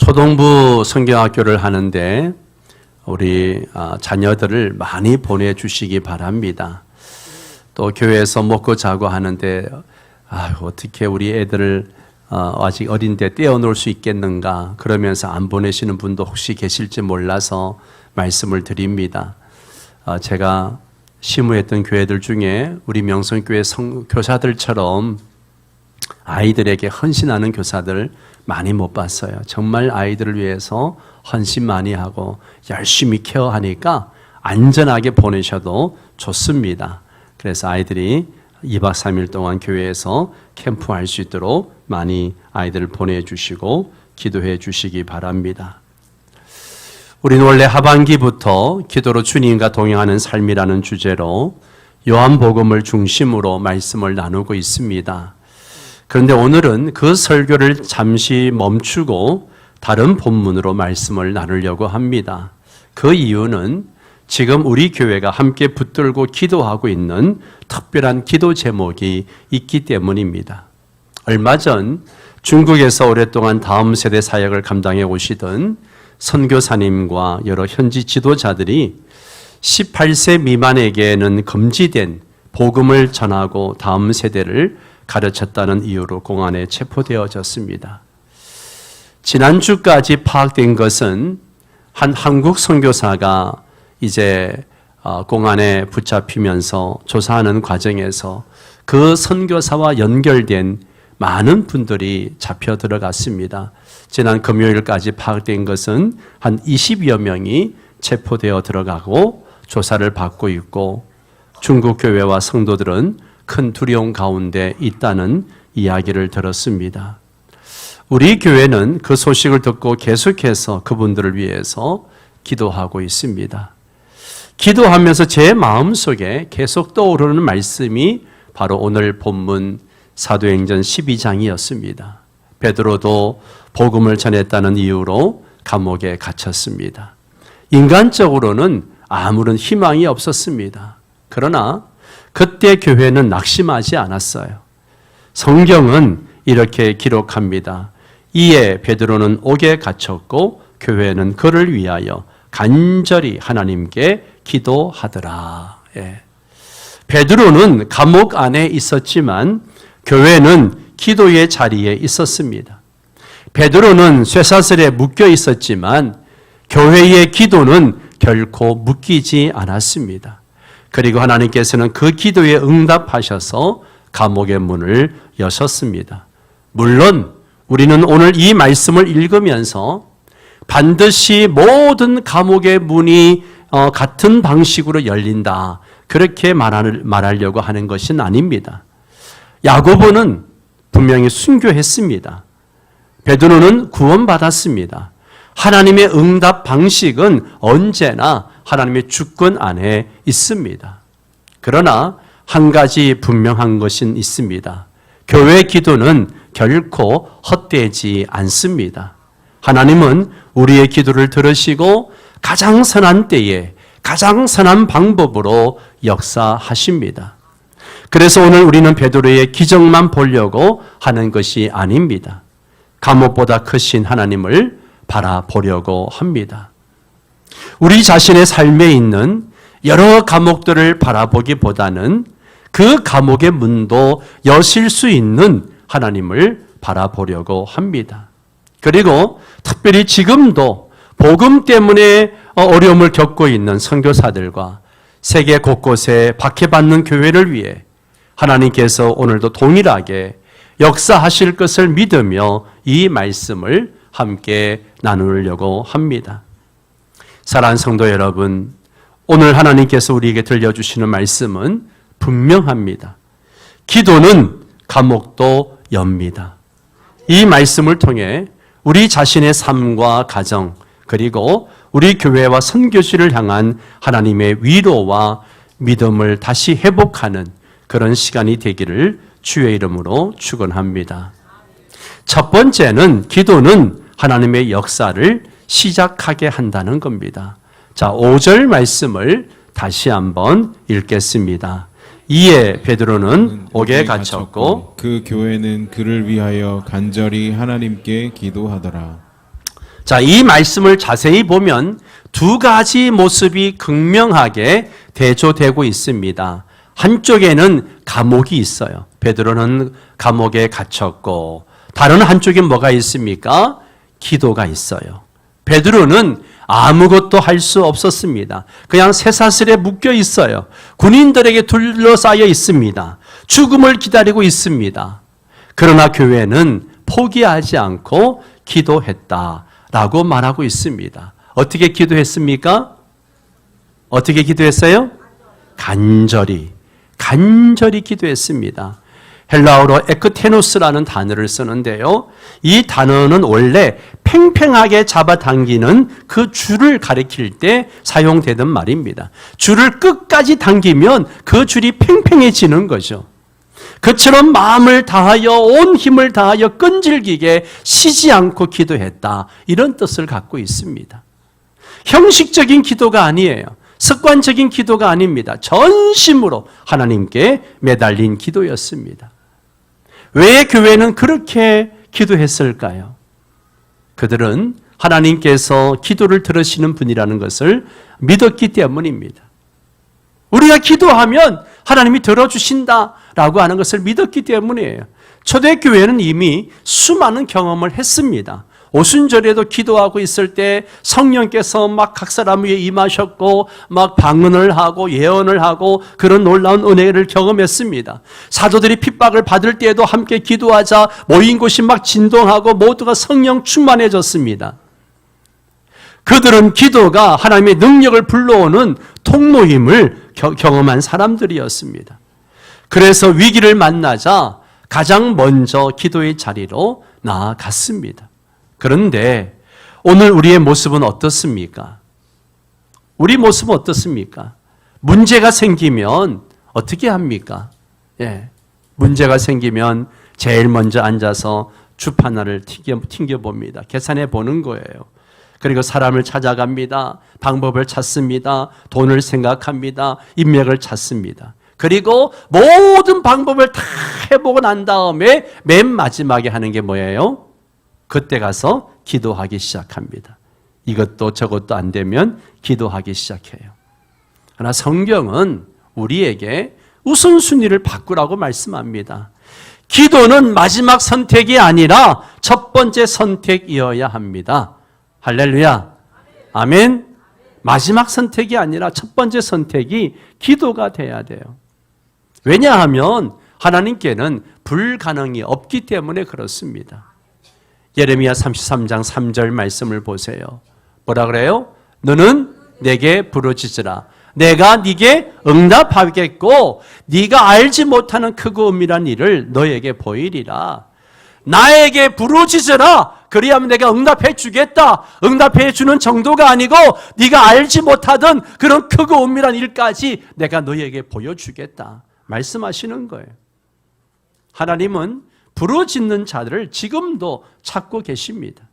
초동부 성경학교를 하는데 우리 자녀들을 많이 보내주시기 바랍니다. 또 교회에서 먹고 자고 하는데 어떻게 우리 애들을 아직 어린데 떼어놓을 수 있겠는가 그러면서 안 보내시는 분도 혹시 계실지 몰라서 말씀을 드립니다. 제가 시무했던 교회들 중에 우리 명성교회 교사들처럼 아이들에게 헌신하는 교사들 많이 못 봤어요. 정말 아이들을 위해서 헌신 많이 하고 열심히 케어하니까 안전하게 보내셔도 좋습니다. 그래서 아이들이 2박 3일 동안 교회에서 캠프할 수 있도록 많이 아이들을 보내주시고 기도해 주시기 바랍니다. 우리는 원래 하반기부터 기도로 주님과 동행하는 삶이라는 주제로 요한복음을 중심으로 말씀을 나누고 있습니다. 그런데 오늘은 그 설교를 잠시 멈추고 다른 본문으로 말씀을 나누려고 합니다. 그 이유는 지금 우리 교회가 함께 붙들고 기도하고 있는 특별한 기도 제목이 있기 때문입니다. 얼마 전 중국에서 오랫동안 다음 세대 사역을 감당해 오시던 선교사님과 여러 현지 지도자들이 18세 미만에게는 금지된 복음을 전하고 다음 세대를 가르쳤다는 이유로 공안에 체포되어졌습니다. 지난주까지 파악된 것은 한 한국 선교사가 이제 공안에 붙잡히면서 조사하는 과정에서 그 선교사와 연결된 많은 분들이 잡혀 들어갔습니다. 지난 금요일까지 파악된 것은 한 20여 명이 체포되어 들어가고 조사를 받고 있고 중국 교회와 성도들은 큰 두려움 가운데 있다는 이야기를 들었습니다. 우리 교회는 그 소식을 듣고 계속해서 그분들을 위해서 기도하고 있습니다. 기도하면서 제 마음속에 계속 떠오르는 말씀이 바로 오늘 본문 사도행전 12장이었습니다. 베드로도 복음을 전했다는 이유로 감옥에 갇혔습니다. 인간적으로는 아무런 희망이 없었습니다. 그러나 그때 교회는 낙심하지 않았어요. 성경은 이렇게 기록합니다. 이에 베드로는 옥에 갇혔고 교회는 그를 위하여 간절히 하나님께 기도하더라. 베드로는 감옥 안에 있었지만 교회는 기도의 자리에 있었습니다. 베드로는 쇠사슬에 묶여 있었지만 교회의 기도는 결코 묶이지 않았습니다. 그리고 하나님께서는 그 기도에 응답하셔서 감옥의 문을 여셨습니다. 물론 우리는 오늘 이 말씀을 읽으면서 반드시 모든 감옥의 문이 같은 방식으로 열린다. 그렇게 말하려고 하는 것은 아닙니다. 야고보는 분명히 순교했습니다. 베드로는 구원받았습니다. 하나님의 응답 방식은 언제나 하나님의 주권 안에 있습니다. 그러나 한 가지 분명한 것은 있습니다. 교회 기도는 결코 헛되지 않습니다. 하나님은 우리의 기도를 들으시고 가장 선한 때에 가장 선한 방법으로 역사하십니다. 그래서 오늘 우리는 베드로의 기적만 보려고 하는 것이 아닙니다. 감옥보다 크신 하나님을 바라보려고 합니다. 우리 자신의 삶에 있는 여러 감옥들을 바라보기보다는 그 감옥의 문도 여실 수 있는 하나님을 바라보려고 합니다. 그리고 특별히 지금도 복음 때문에 어려움을 겪고 있는 선교사들과 세계 곳곳에 박해받는 교회를 위해 하나님께서 오늘도 동일하게 역사하실 것을 믿으며 이 말씀을 함께 나누려고 합니다. 사랑하는 성도 여러분, 오늘 하나님께서 우리에게 들려주시는 말씀은 분명합니다. 기도는 감옥도 엽니다. 이 말씀을 통해 우리 자신의 삶과 가정 그리고 우리 교회와 선교지를 향한 하나님의 위로와 믿음을 다시 회복하는 그런 시간이 되기를 주의 이름으로 축원합니다. 첫 번째는 기도는 하나님의 역사를 시작하게 한다는 겁니다. 자, 5절 말씀을 다시 한번 읽겠습니다. 이에 베드로는 옥에 갇혔고 그 교회는 그를 위하여 간절히 하나님께 기도하더라. 자, 이 말씀을 자세히 보면 두 가지 모습이 극명하게 대조되고 있습니다. 한쪽에는 감옥이 있어요. 베드로는 감옥에 갇혔고, 다른 한쪽에 뭐가 있습니까? 기도가 있어요. 베드로는 아무것도 할 수 없었습니다. 그냥 쇠사슬에 묶여 있어요. 군인들에게 둘러싸여 있습니다. 죽음을 기다리고 있습니다. 그러나 교회는 포기하지 않고 기도했다라고 말하고 있습니다. 어떻게 기도했습니까? 어떻게 기도했어요? 간절히 기도했습니다. 헬라어로 에크테노스라는 단어를 쓰는데요. 이 단어는 원래 팽팽하게 잡아당기는 그 줄을 가리킬 때 사용되던 말입니다. 줄을 끝까지 당기면 그 줄이 팽팽해지는 거죠. 그처럼 마음을 다하여 온 힘을 다하여 끈질기게 쉬지 않고 기도했다. 이런 뜻을 갖고 있습니다. 형식적인 기도가 아니에요. 습관적인 기도가 아닙니다. 전심으로 하나님께 매달린 기도였습니다. 왜 교회는 그렇게 기도했을까요? 그들은 하나님께서 기도를 들으시는 분이라는 것을 믿었기 때문입니다. 우리가 기도하면 하나님이 들어주신다라고 하는 것을 믿었기 때문이에요. 초대교회는 이미 수많은 경험을 했습니다. 오순절에도 기도하고 있을 때 성령께서 막 각 사람 위에 임하셨고 막 방언을 하고 예언을 하고 그런 놀라운 은혜를 경험했습니다. 사도들이 핍박을 받을 때에도 함께 기도하자 모인 곳이 막 진동하고 모두가 성령 충만해졌습니다. 그들은 기도가 하나님의 능력을 불러오는 통로임을 경험한 사람들이었습니다. 그래서 위기를 만나자 가장 먼저 기도의 자리로 나아갔습니다. 그런데 오늘 우리의 모습은 어떻습니까? 우리 모습은 어떻습니까? 문제가 생기면 어떻게 합니까? 문제가 생기면 제일 먼저 앉아서 주판화를 튕겨봅니다. 계산해 보는 거예요. 그리고 사람을 찾아갑니다. 방법을 찾습니다. 돈을 생각합니다. 인맥을 찾습니다. 그리고 모든 방법을 다 해보고 난 다음에 맨 마지막에 하는 게 뭐예요? 그때 가서 기도하기 시작합니다. 이것도 저것도 안 되면 기도하기 시작해요. 그러나 성경은 우리에게 우선순위를 바꾸라고 말씀합니다. 기도는 마지막 선택이 아니라 첫 번째 선택이어야 합니다. 할렐루야. 아멘. 마지막 선택이 아니라 첫 번째 선택이 기도가 돼야 돼요. 왜냐하면 하나님께는 불가능이 없기 때문에 그렇습니다. 예레미야 33장 3절 말씀을 보세요. 뭐라 그래요? 너는 내게 부르짖으라. 내가 네게 응답하겠고 네가 알지 못하는 크고 은밀한 일을 너에게 보이리라. 나에게 부르짖으라. 그리하면 내가 응답해 주겠다. 응답해 주는 정도가 아니고 네가 알지 못하던 그런 크고 은밀한 일까지 내가 너에게 보여주겠다. 말씀하시는 거예요. 하나님은 부르짖는 자들을 지금도 찾고 계십니다.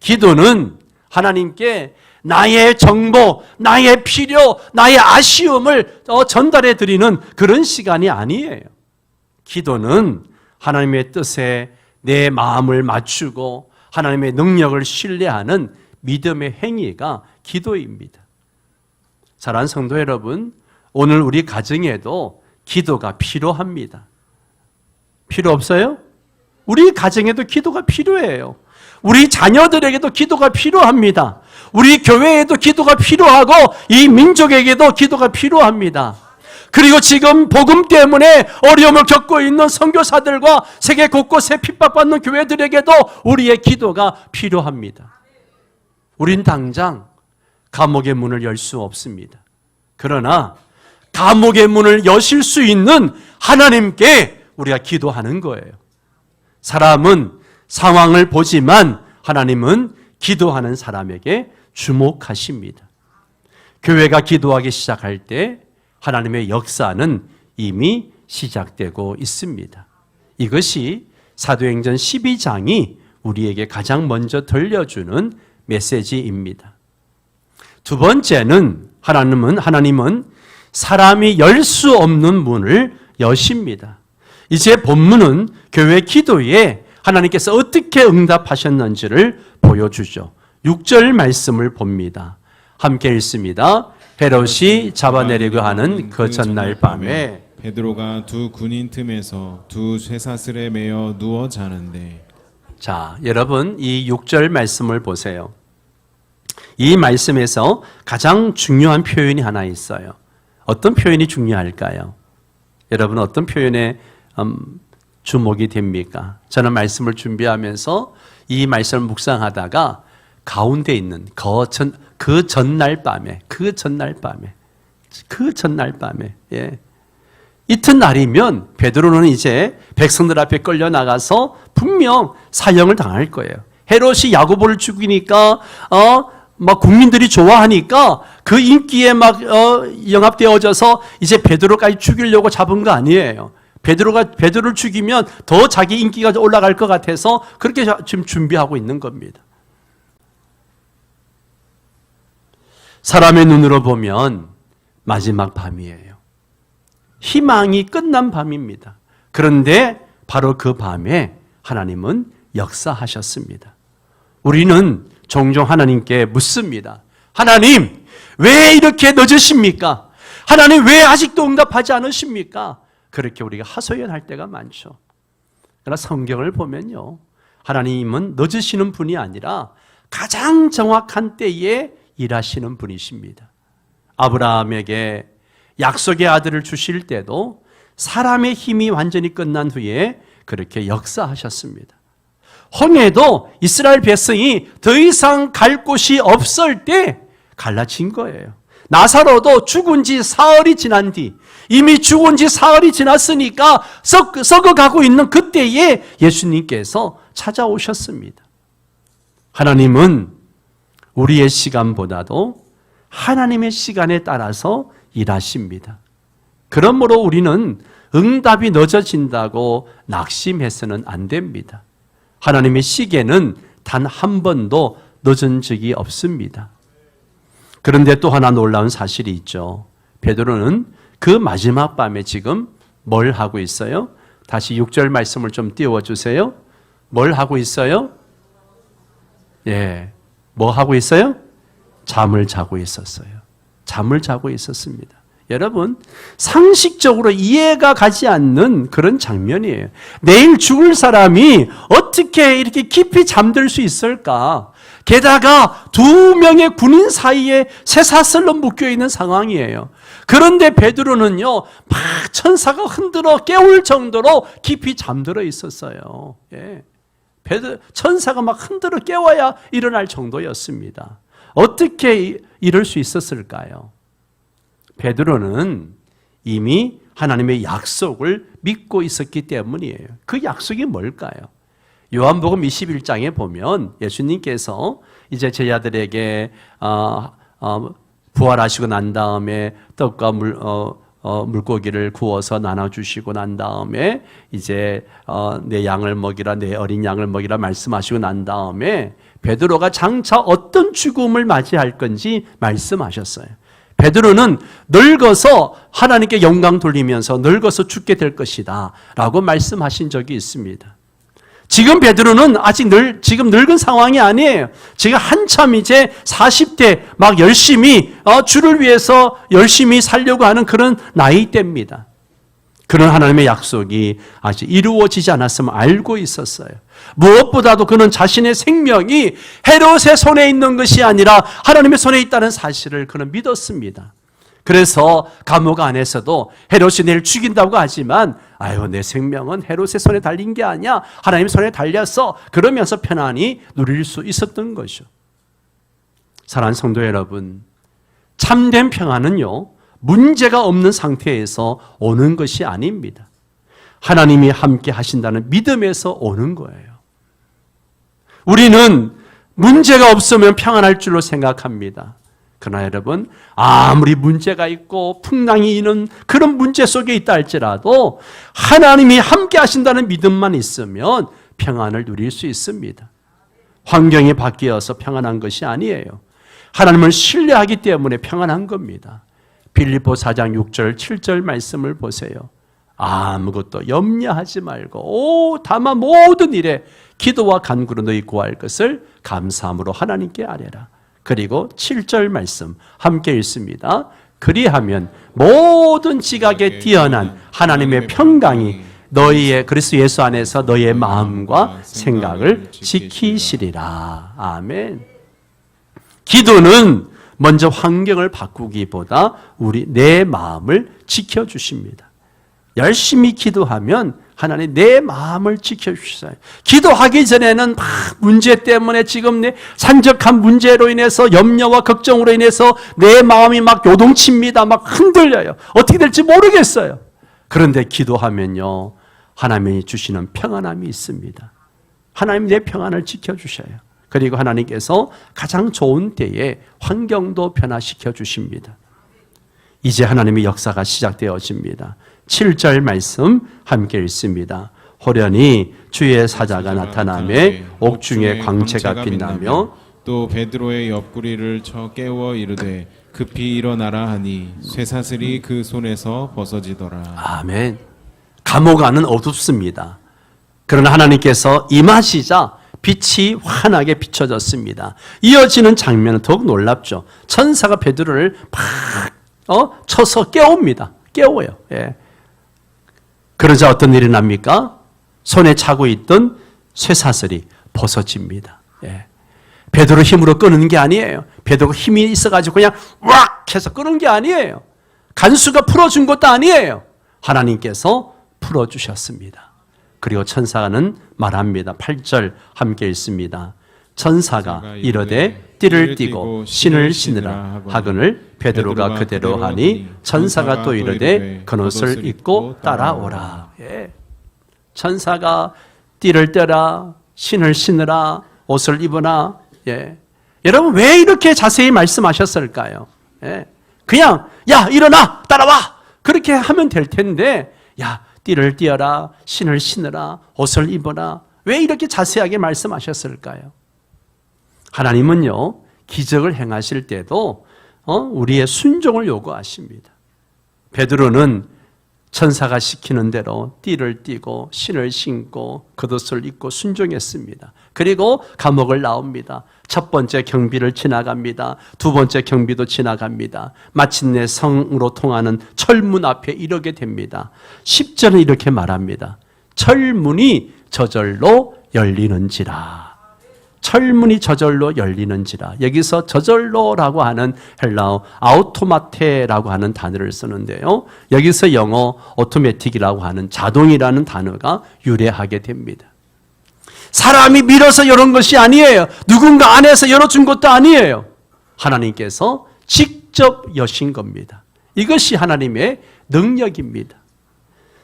기도는 하나님께 나의 정보, 나의 필요, 나의 아쉬움을 전달해 드리는 그런 시간이 아니에요. 기도는 하나님의 뜻에 내 마음을 맞추고 하나님의 능력을 신뢰하는 믿음의 행위가 기도입니다. 사랑하는 성도 여러분, 오늘 우리 가정에도 기도가 필요합니다. 필요 없어요? 우리 가정에도 기도가 필요해요. 우리 자녀들에게도 기도가 필요합니다. 우리 교회에도 기도가 필요하고 이 민족에게도 기도가 필요합니다. 그리고 지금 복음 때문에 어려움을 겪고 있는 선교사들과 세계 곳곳에 핍박받는 교회들에게도 우리의 기도가 필요합니다. 우린 당장 감옥의 문을 열 수 없습니다. 그러나 감옥의 문을 여실 수 있는 하나님께 우리가 기도하는 거예요. 사람은 상황을 보지만 하나님은 기도하는 사람에게 주목하십니다. 교회가 기도하기 시작할 때 하나님의 역사는 이미 시작되고 있습니다. 이것이 사도행전 12장이 우리에게 가장 먼저 들려주는 메시지입니다. 두 번째는 하나님은 사람이 열 수 없는 문을 여십니다. 이제 본문은 교회 기도에 하나님께서 어떻게 응답하셨는지를 보여주죠. 6절 말씀을 봅니다. 함께 읽습니다. 헤롯이 잡아내려고 하는 그 전날 밤에 베드로가 두 군인 틈에서 두 쇠사슬에 매여 누워 자는데. 자, 여러분 이 6절 말씀을 보세요. 이 말씀에서 가장 중요한 표현이 하나 있어요. 어떤 표현이 중요할까요? 여러분 어떤 표현에 주목이 됩니까? 저는 말씀을 준비하면서 이 말씀을 묵상하다가 가운데 있는 그 전날 밤에 예. 이튿날이면 베드로는 이제 백성들 앞에 끌려 나가서 분명 사형을 당할 거예요. 헤롯이 야고보를 죽이니까 막 국민들이 좋아하니까 그 인기에 막 영합되어져서 이제 베드로까지 죽이려고 잡은 거 아니에요. 베드로를 죽이면 더 자기 인기가 올라갈 것 같아서 그렇게 지금 준비하고 있는 겁니다. 사람의 눈으로 보면 마지막 밤이에요. 희망이 끝난 밤입니다. 그런데 바로 그 밤에 하나님은 역사하셨습니다. 우리는 종종 하나님께 묻습니다. 하나님, 왜 이렇게 늦으십니까? 하나님, 왜 아직도 응답하지 않으십니까? 그렇게 우리가 하소연할 때가 많죠. 그러나 성경을 보면요, 하나님은 늦으시는 분이 아니라 가장 정확한 때에 일하시는 분이십니다. 아브라함에게 약속의 아들을 주실 때도 사람의 힘이 완전히 끝난 후에 그렇게 역사하셨습니다. 홍해도 이스라엘 백성이 더 이상 갈 곳이 없을 때 갈라진 거예요. 나사로도 죽은 지 사흘이 지난 뒤, 이미 죽은 지 사흘이 지났으니까 썩어가고 있는 그때에 예수님께서 찾아오셨습니다. 하나님은 우리의 시간보다도 하나님의 시간에 따라서 일하십니다. 그러므로 우리는 응답이 늦어진다고 낙심해서는 안 됩니다. 하나님의 시계는 단 한 번도 늦은 적이 없습니다. 그런데 또 하나 놀라운 사실이 있죠. 베드로는 그 마지막 밤에 지금 뭘 하고 있어요? 다시 6절 말씀을 좀 띄워주세요. 뭘 하고 있어요? 예, 뭐 하고 있어요? 잠을 자고 있었어요. 잠을 자고 있었습니다. 여러분, 상식적으로 이해가 가지 않는 그런 장면이에요. 내일 죽을 사람이 어떻게 이렇게 깊이 잠들 수 있을까? 게다가 두 명의 군인 사이에 쇠사슬로 묶여있는 상황이에요. 그런데 베드로는요, 막 천사가 흔들어 깨울 정도로 깊이 잠들어 있었어요. 예. 천사가 막 흔들어 깨워야 일어날 정도였습니다. 어떻게 이럴 수 있었을까요? 베드로는 이미 하나님의 약속을 믿고 있었기 때문이에요. 그 약속이 뭘까요? 요한복음 21장에 보면 예수님께서 이제 제자들에게 부활하시고 난 다음에 떡과 물고기를 구워서 나눠주시고 난 다음에 이제 내 양을 먹이라, 내 어린 양을 먹이라 말씀하시고 난 다음에 베드로가 장차 어떤 죽음을 맞이할 건지 말씀하셨어요. 베드로는 늙어서 하나님께 영광 돌리면서 늙어서 죽게 될 것이다 라고 말씀하신 적이 있습니다. 지금 베드로는 아직 지금 늙은 상황이 아니에요. 지금 한참 이제 40대 막 열심히 주를 위해서 열심히 살려고 하는 그런 나이대입니다. 그런 하나님의 약속이 아직 이루어지지 않았음을 알고 있었어요. 무엇보다도 그는 자신의 생명이 헤롯의 손에 있는 것이 아니라 하나님의 손에 있다는 사실을 그는 믿었습니다. 그래서 감옥 안에서도 헤롯이 내일 죽인다고 하지만 아유, 내 생명은 헤롯의 손에 달린 게 아니야, 하나님의 손에 달렸어, 그러면서 편안히 누릴 수 있었던 것이죠. 사랑하는 성도 여러분, 참된 평안은요, 문제가 없는 상태에서 오는 것이 아닙니다. 하나님이 함께 하신다는 믿음에서 오는 거예요. 우리는 문제가 없으면 평안할 줄로 생각합니다. 그러나 여러분, 아무리 문제가 있고 풍랑이 있는 그런 문제 속에 있다 할지라도 하나님이 함께 하신다는 믿음만 있으면 평안을 누릴 수 있습니다. 환경이 바뀌어서 평안한 것이 아니에요. 하나님을 신뢰하기 때문에 평안한 겁니다. 빌립보 4장 6절 7절 말씀을 보세요. 아무것도 염려하지 말고 다만 모든 일에 기도와 간구로 너희 구할 것을 감사함으로 하나님께 아뢰라. 그리고 7절 말씀 함께 읽습니다. 그리하면 모든 지각에 뛰어난 하나님의 평강이 너희의 그리스도 예수 안에서 너희의 마음과 생각을 지키시리라. 아멘. 기도는 먼저 환경을 바꾸기보다 내 마음을 지켜주십니다. 열심히 기도하면 하나님 내 마음을 지켜주셔요. 기도하기 전에는 막 문제 때문에 지금 내 산적한 문제로 인해서 염려와 걱정으로 인해서 내 마음이 막 요동칩니다. 막 흔들려요. 어떻게 될지 모르겠어요. 그런데 기도하면요, 하나님이 주시는 평안함이 있습니다. 하나님 내 평안을 지켜주셔요. 그리고 하나님께서 가장 좋은 때에 환경도 변화시켜 주십니다. 이제 하나님의 역사가 시작되어집니다. 7절 말씀 함께 읽습니다. 호련히 주의 사자가 나타나매 옥중에 광채가 빛나며 또 베드로의 옆구리를 쳐 깨워 이르되 급히 일어나라 하니 쇠사슬이 그 손에서 벗어지더라. 아멘. 감옥 안은 어둡습니다. 그러나 하나님께서 임하시자 빛이 환하게 비춰졌습니다. 이어지는 장면은 더욱 놀랍죠. 천사가 베드로를 막 쳐서 깨웁니다. 깨워요. 예. 그러자 어떤 일이 납니까? 손에 차고 있던 쇠사슬이 벗어집니다. 예. 베드로 힘으로 끄는 게 아니에요. 베드로가 힘이 있어가지고 그냥 왁 해서 끄는 게 아니에요. 간수가 풀어준 것도 아니에요. 하나님께서 풀어주셨습니다. 그리고 천사는 말합니다. 8절 함께 읽습니다. 천사가 이르되 띠를 띠고 신을 신으라 하거늘 베드로가 그대로 하니 천사가 또 이르되 겉옷을 입고 따라오라. 예. 천사가 띠를 떼라, 신을 신으라, 옷을 입으라. 예. 여러분 왜 이렇게 자세히 말씀하셨을까요? 예. 그냥 야 일어나 따라와 그렇게 하면 될 텐데 야 띠를 띠어라, 신을 신으라, 옷을 입어라. 왜 이렇게 자세하게 말씀하셨을까요? 하나님은요, 기적을 행하실 때도 우리의 순종을 요구하십니다. 베드로는 천사가 시키는 대로 띠를 띠고 신을 신고 겉옷을 입고 순종했습니다. 그리고 감옥을 나옵니다. 첫 번째 경비를 지나갑니다. 두 번째 경비도 지나갑니다. 마침내 성으로 통하는 철문 앞에 이르게 됩니다. 10절은 이렇게 말합니다. 철문이 저절로 열리는지라. 철문이 저절로 열리는지라. 여기서 저절로라고 하는 헬라어 아우토마테라고 하는 단어를 쓰는데요. 여기서 영어 오토매틱이라고 하는 자동이라는 단어가 유래하게 됩니다. 사람이 밀어서 열은 것이 아니에요. 누군가 안에서 열어준 것도 아니에요. 하나님께서 직접 여신 겁니다. 이것이 하나님의 능력입니다.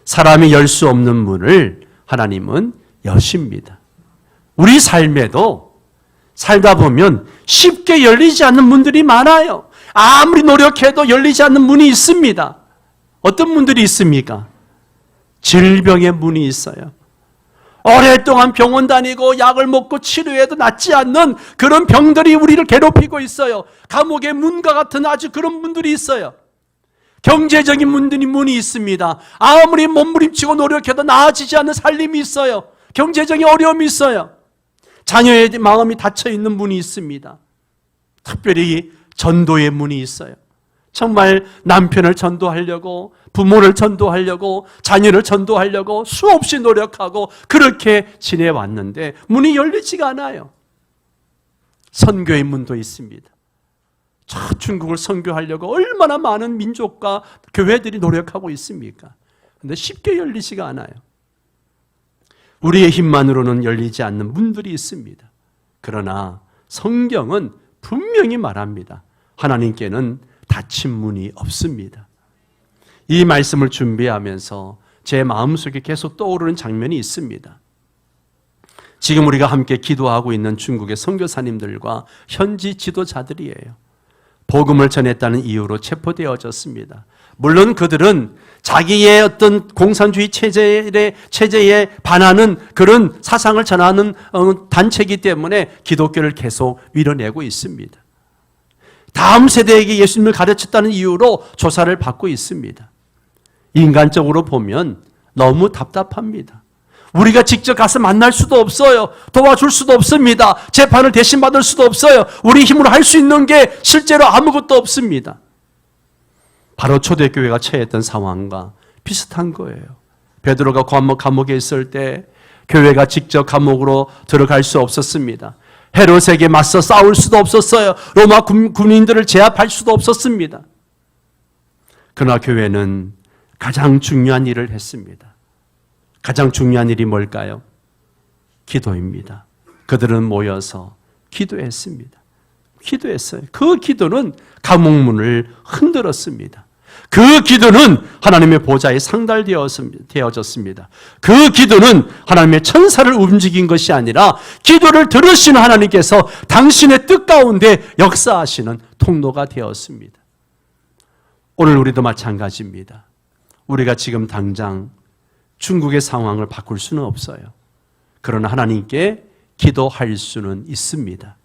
사람이 열 수 없는 문을 하나님은 여십니다. 우리 삶에도 살다 보면 쉽게 열리지 않는 문들이 많아요. 아무리 노력해도 열리지 않는 문이 있습니다. 어떤 문들이 있습니까? 질병의 문이 있어요. 오랫동안 병원 다니고 약을 먹고 치료해도 낫지 않는 그런 병들이 우리를 괴롭히고 있어요. 감옥의 문과 같은 아주 그런 문들이 있어요. 경제적인 문이 있습니다. 아무리 몸부림치고 노력해도 나아지지 않는 살림이 있어요. 경제적인 어려움이 있어요. 자녀의 마음이 닫혀있는 문이 있습니다. 특별히 전도의 문이 있어요. 정말 남편을 전도하려고 부모를 전도하려고 자녀를 전도하려고 수없이 노력하고 그렇게 지내왔는데 문이 열리지가 않아요. 선교의 문도 있습니다. 저 중국을 선교하려고 얼마나 많은 민족과 교회들이 노력하고 있습니까? 그런데 쉽게 열리지가 않아요. 우리의 힘만으로는 열리지 않는 문들이 있습니다. 그러나 성경은 분명히 말합니다. 하나님께는 닫힌 문이 없습니다. 이 말씀을 준비하면서 제 마음속에 계속 떠오르는 장면이 있습니다. 지금 우리가 함께 기도하고 있는 중국의 선교사님들과 현지 지도자들이에요. 복음을 전했다는 이유로 체포되어졌습니다. 물론 그들은 자기의 어떤 공산주의 체제에 반하는 그런 사상을 전하는 단체이기 때문에 기독교를 계속 밀어내고 있습니다. 다음 세대에게 예수님을 가르쳤다는 이유로 조사를 받고 있습니다. 인간적으로 보면 너무 답답합니다. 우리가 직접 가서 만날 수도 없어요. 도와줄 수도 없습니다. 재판을 대신 받을 수도 없어요. 우리 힘으로 할 수 있는 게 실제로 아무것도 없습니다. 바로 초대교회가 처했던 상황과 비슷한 거예요. 베드로가 감옥에 있을 때 교회가 직접 감옥으로 들어갈 수 없었습니다. 헤롯에게 맞서 싸울 수도 없었어요. 로마 군인들을 제압할 수도 없었습니다. 그러나 교회는 가장 중요한 일을 했습니다. 가장 중요한 일이 뭘까요? 기도입니다. 그들은 모여서 기도했습니다. 기도했어요. 그 기도는 감옥문을 흔들었습니다. 그 기도는 하나님의 보좌에 상달되어졌습니다. 그 기도는 하나님의 천사를 움직인 것이 아니라 기도를 들으시는 하나님께서 당신의 뜻 가운데 역사하시는 통로가 되었습니다. 오늘 우리도 마찬가지입니다. 우리가 지금 당장 중국의 상황을 바꿀 수는 없어요. 그러나 하나님께 기도할 수는 있습니다.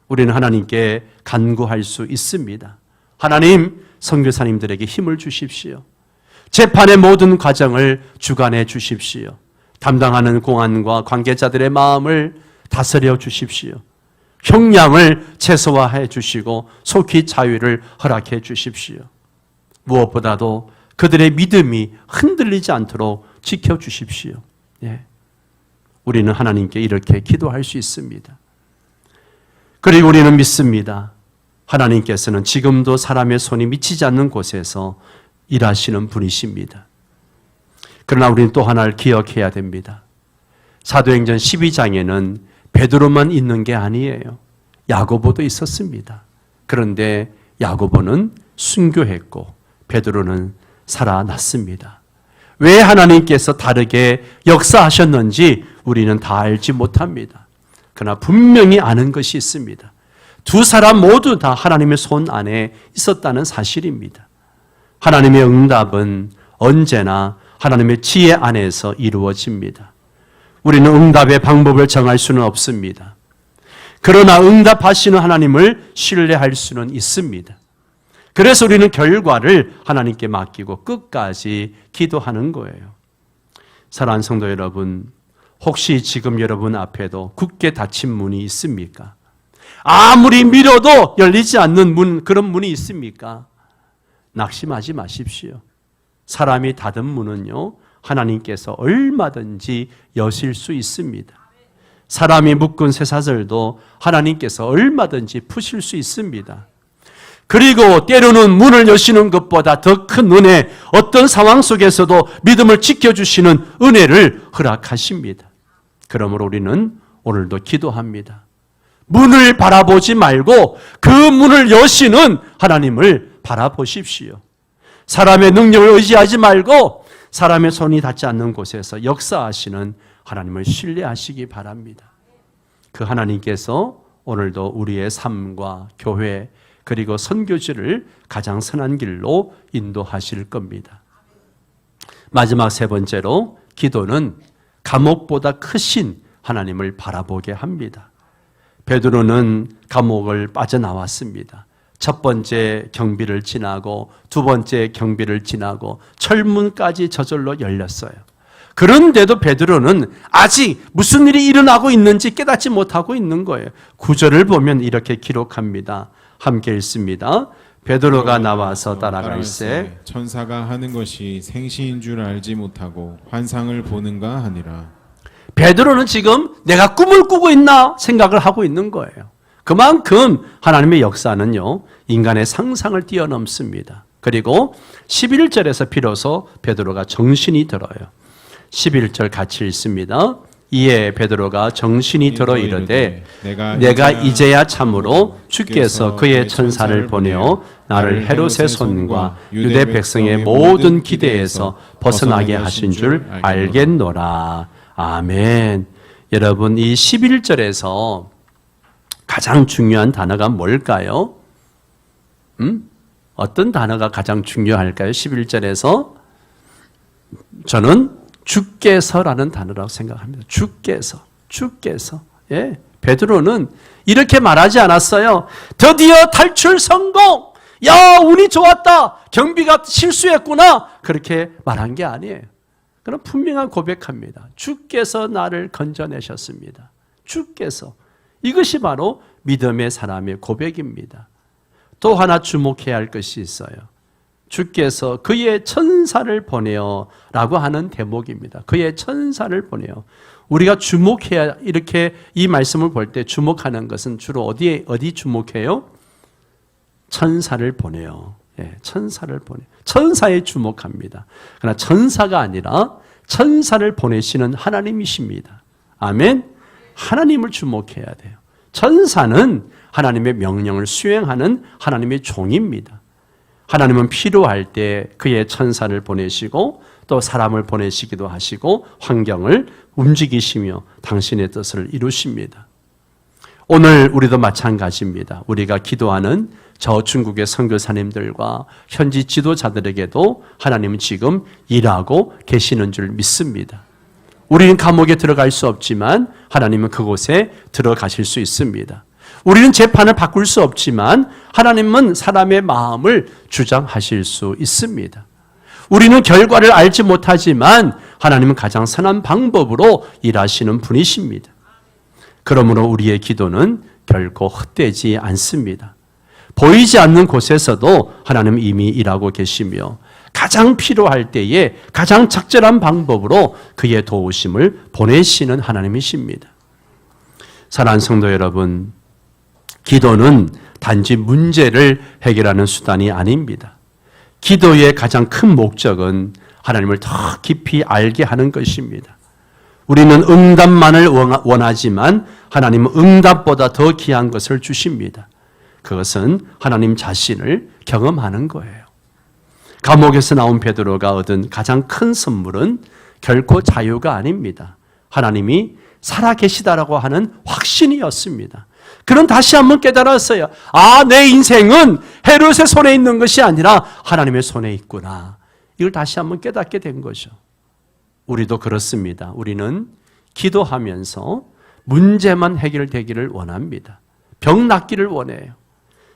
우리는 하나님께 간구할 수 있습니다. 하나님, 선교사님들에게 힘을 주십시오. 재판의 모든 과정을 주관해 주십시오. 담당하는 공안과 관계자들의 마음을 다스려 주십시오. 형량을 최소화해 주시고 속히 자유를 허락해 주십시오. 무엇보다도 그들의 믿음이 흔들리지 않도록 지켜주십시오. 예. 우리는 하나님께 이렇게 기도할 수 있습니다. 그리고 우리는 믿습니다. 하나님께서는 지금도 사람의 손이 미치지 않는 곳에서 일하시는 분이십니다. 그러나 우리는 또 하나를 기억해야 됩니다. 사도행전 12장에는 베드로만 있는 게 아니에요. 야고보도 있었습니다. 그런데 야고보는 순교했고 베드로는 살아났습니다. 왜 하나님께서 다르게 역사하셨는지 우리는 다 알지 못합니다. 그러나 분명히 아는 것이 있습니다. 두 사람 모두 다 하나님의 손 안에 있었다는 사실입니다. 하나님의 응답은 언제나 하나님의 지혜 안에서 이루어집니다. 우리는 응답의 방법을 정할 수는 없습니다. 그러나 응답하시는 하나님을 신뢰할 수는 있습니다. 그래서 우리는 결과를 하나님께 맡기고 끝까지 기도하는 거예요. 사랑하는 성도 여러분, 혹시 지금 여러분 앞에도 굳게 닫힌 문이 있습니까? 아무리 밀어도 열리지 않는 문, 그런 문이 있습니까? 낙심하지 마십시오. 사람이 닫은 문은요, 하나님께서 얼마든지 여실 수 있습니다. 사람이 묶은 쇠사슬도 하나님께서 얼마든지 푸실 수 있습니다. 그리고 때로는 문을 여시는 것보다 더 큰 은혜, 어떤 상황 속에서도 믿음을 지켜주시는 은혜를 허락하십니다. 그러므로 우리는 오늘도 기도합니다. 문을 바라보지 말고 그 문을 여시는 하나님을 바라보십시오. 사람의 능력을 의지하지 말고 사람의 손이 닿지 않는 곳에서 역사하시는 하나님을 신뢰하시기 바랍니다. 그 하나님께서 오늘도 우리의 삶과 교회 그리고 선교지를 가장 선한 길로 인도하실 겁니다. 마지막 세 번째로 기도는 감옥보다 크신 하나님을 바라보게 합니다. 베드로는 감옥을 빠져나왔습니다. 첫 번째 경비를 지나고 두 번째 경비를 지나고 철문까지 저절로 열렸어요. 그런데도 베드로는 아직 무슨 일이 일어나고 있는지 깨닫지 못하고 있는 거예요. 9절을 보면 이렇게 기록합니다. 함께 읽습니다. 베드로가 나와서 따라갈새 천사가 하는 것이 생시인 줄 알지 못하고 환상을 보는가 하니라. 베드로는 지금 내가 꿈을 꾸고 있나 생각을 하고 있는 거예요. 그만큼 하나님의 역사는요, 인간의 상상을 뛰어넘습니다. 그리고 11절에서 비로소 베드로가 정신이 들어요. 11절 같이 읽습니다. 이에 베드로가 정신이 들어 이르되 내가 이제야 참으로 주께서 그의 천사를 보내어 나를 헤롯의 손과 유대 백성의 모든 기대에서 벗어나게 하신 줄 알겠노라. 아멘. 여러분, 이 11절에서 가장 중요한 단어가 뭘까요? 어떤 단어가 가장 중요할까요? 11절에서 저는 주께서라는 단어라고 생각합니다. 주께서. 예. 베드로는 이렇게 말하지 않았어요. 드디어 탈출 성공! 야, 운이 좋았다. 경비가 실수했구나. 그렇게 말한 게 아니에요. 그럼 분명한 고백합니다. 주께서 나를 건져내셨습니다. 주께서. 이것이 바로 믿음의 사람의 고백입니다. 또 하나 주목해야 할 것이 있어요. 주께서 그의 천사를 보내어 라고 하는 대목입니다. 그의 천사를 보내어. 우리가 주목해야, 이렇게 이 말씀을 볼 때 주목하는 것은 주로 어디 주목해요? 천사를 보내요. 예, 천사를 보내. 천사에 주목합니다. 그러나 천사가 아니라 천사를 보내시는 하나님이십니다. 아멘. 하나님을 주목해야 돼요. 천사는 하나님의 명령을 수행하는 하나님의 종입니다. 하나님은 필요할 때 그의 천사를 보내시고 또 사람을 보내시기도 하시고 환경을 움직이시며 당신의 뜻을 이루십니다. 오늘 우리도 마찬가지입니다. 우리가 기도하는 저 중국의 선교사님들과 현지 지도자들에게도 하나님은 지금 일하고 계시는 줄 믿습니다. 우리는 감옥에 들어갈 수 없지만 하나님은 그곳에 들어가실 수 있습니다. 우리는 재판을 바꿀 수 없지만 하나님은 사람의 마음을 주장하실 수 있습니다. 우리는 결과를 알지 못하지만 하나님은 가장 선한 방법으로 일하시는 분이십니다. 그러므로 우리의 기도는 결코 헛되지 않습니다. 보이지 않는 곳에서도 하나님은 이미 일하고 계시며 가장 필요할 때에 가장 적절한 방법으로 그의 도우심을 보내시는 하나님이십니다. 사랑하는 성도 여러분, 기도는 단지 문제를 해결하는 수단이 아닙니다. 기도의 가장 큰 목적은 하나님을 더 깊이 알게 하는 것입니다. 우리는 응답만을 원하지만 하나님은 응답보다 더 귀한 것을 주십니다. 그것은 하나님 자신을 경험하는 거예요. 감옥에서 나온 베드로가 얻은 가장 큰 선물은 결코 자유가 아닙니다. 하나님이 살아계시다라고 하는 확신이었습니다. 그는 다시 한번 깨달았어요. 아, 내 인생은 헤롯의 손에 있는 것이 아니라 하나님의 손에 있구나. 이걸 다시 한번 깨닫게 된 거죠. 우리도 그렇습니다. 우리는 기도하면서 문제만 해결되기를 원합니다. 병 낫기를 원해요.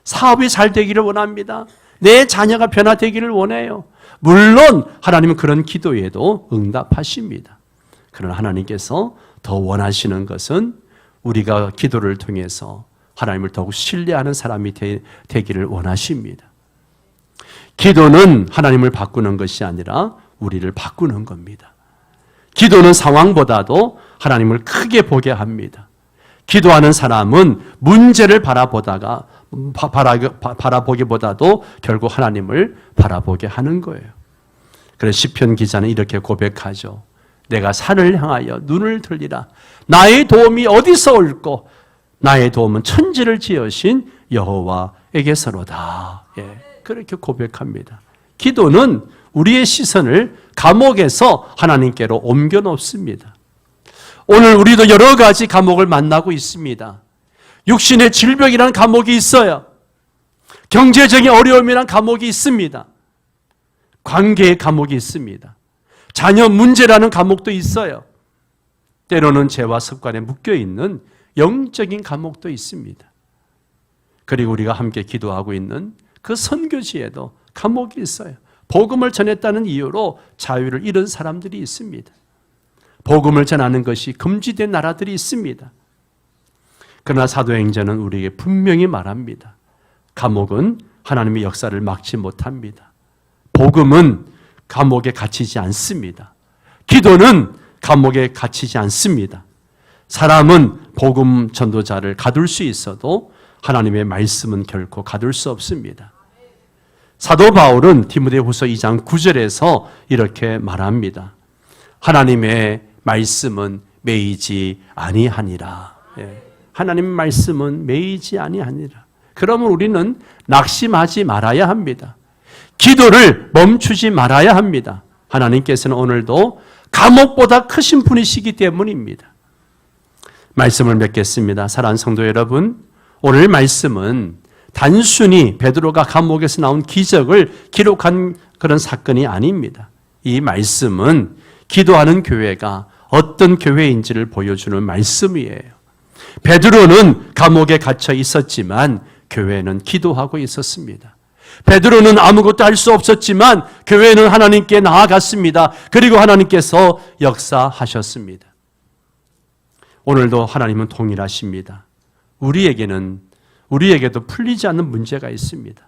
사업이 잘 되기를 원합니다. 내 자녀가 변화되기를 원해요. 물론 하나님은 그런 기도에도 응답하십니다. 그러나 하나님께서 더 원하시는 것은 우리가 기도를 통해서 하나님을 더욱 신뢰하는 사람이 되기를 원하십니다. 기도는 하나님을 바꾸는 것이 아니라 우리를 바꾸는 겁니다. 기도는 상황보다도 하나님을 크게 보게 합니다. 기도하는 사람은 문제를 바라보기보다도 결국 하나님을 바라보게 하는 거예요. 그래서 시편 기자는 이렇게 고백하죠. 내가 산을 향하여 눈을 들리라. 나의 도움이 어디서 올꼬? 나의 도움은 천지를 지으신 여호와에게서로다. 예, 그렇게 고백합니다. 기도는 우리의 시선을 감옥에서 하나님께로 옮겨 놓습니다. 오늘 우리도 여러 가지 감옥을 만나고 있습니다. 육신의 질병이라는 감옥이 있어요. 경제적인 어려움이라는 감옥이 있습니다. 관계의 감옥이 있습니다. 자녀 문제라는 감옥도 있어요. 때로는 죄와 습관에 묶여있는 영적인 감옥도 있습니다. 그리고 우리가 함께 기도하고 있는 그 선교지에도 감옥이 있어요. 복음을 전했다는 이유로 자유를 잃은 사람들이 있습니다. 복음을 전하는 것이 금지된 나라들이 있습니다. 그러나 사도행전은 우리에게 분명히 말합니다. 감옥은 하나님의 역사를 막지 못합니다. 복음은 감옥에 갇히지 않습니다. 기도는 감옥에 갇히지 않습니다. 사람은 복음 전도자를 가둘 수 있어도 하나님의 말씀은 결코 가둘 수 없습니다. 사도 바울은 디모데후서 2장 9절에서 이렇게 말합니다. 하나님의 말씀은 매이지 아니하니라. 하나님의 말씀은 매이지 아니하니라. 그러면 우리는 낙심하지 말아야 합니다. 기도를 멈추지 말아야 합니다. 하나님께서는 오늘도 감옥보다 크신 분이시기 때문입니다. 말씀을 맺겠습니다. 사랑하는 성도 여러분, 오늘 말씀은 단순히 베드로가 감옥에서 나온 기적을 기록한 그런 사건이 아닙니다. 이 말씀은 기도하는 교회가 어떤 교회인지를 보여주는 말씀이에요. 베드로는 감옥에 갇혀 있었지만 교회는 기도하고 있었습니다. 베드로는 아무것도 할 수 없었지만 교회는 하나님께 나아갔습니다. 그리고 하나님께서 역사하셨습니다. 오늘도 하나님은 동일하십니다. 우리에게도 풀리지 않는 문제가 있습니다.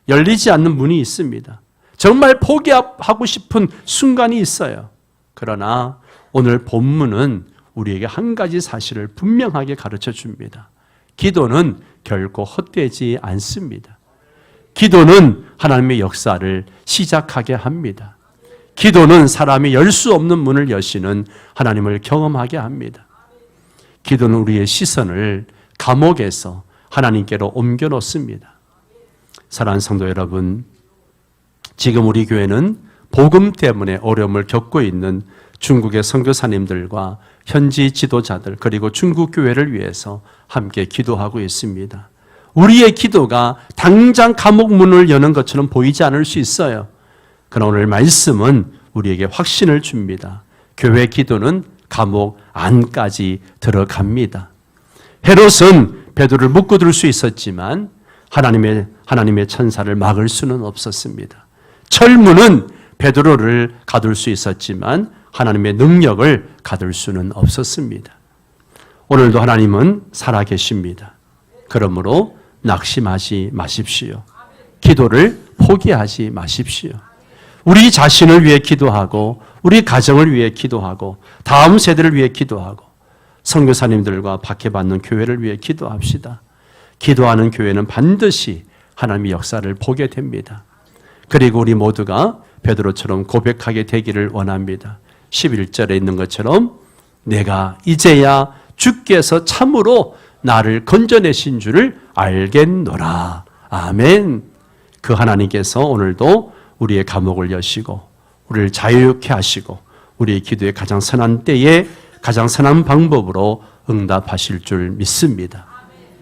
열리지 않는 문이 있습니다. 정말 포기하고 싶은 순간이 있어요. 그러나 오늘 본문은 우리에게 한 가지 사실을 분명하게 가르쳐 줍니다. 기도는 결코 헛되지 않습니다. 기도는 하나님의 역사를 시작하게 합니다. 기도는 사람이 열 수 없는 문을 여시는 하나님을 경험하게 합니다. 기도는 우리의 시선을 감옥에서 하나님께로 옮겨 놓습니다. 사랑하는 성도 여러분, 지금 우리 교회는 복음 때문에 어려움을 겪고 있는 중국의 선교사님들과 현지 지도자들 그리고 중국 교회를 위해서 함께 기도하고 있습니다. 우리의 기도가 당장 감옥 문을 여는 것처럼 보이지 않을 수 있어요. 그러나 오늘 말씀은 우리에게 확신을 줍니다. 교회 기도는 감옥 안까지 들어갑니다. 헤롯은 베드로를 묶어둘 수 있었지만 하나님의 천사를 막을 수는 없었습니다. 철문은 베드로를 가둘 수 있었지만 하나님의 능력을 가둘 수는 없었습니다. 오늘도 하나님은 살아계십니다. 그러므로 낙심하지 마십시오. 기도를 포기하지 마십시오. 우리 자신을 위해 기도하고 우리 가정을 위해 기도하고 다음 세대를 위해 기도하고 선교사님들과 박해받는 교회를 위해 기도합시다. 기도하는 교회는 반드시 하나님의 역사를 보게 됩니다. 그리고 우리 모두가 베드로처럼 고백하게 되기를 원합니다. 11절에 있는 것처럼 내가 이제야 주께서 참으로 나를 건져내신 줄을 알겠노라. 아멘. 그 하나님께서 오늘도 우리의 감옥을 여시고 우리를 자유케 하시고 우리의 기도에 가장 선한 때에 가장 선한 방법으로 응답하실 줄 믿습니다.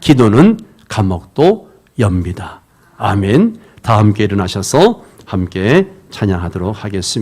기도는 감옥도 엽니다. 아멘. 다 함께 일어나셔서 함께 찬양하도록 하겠습니다.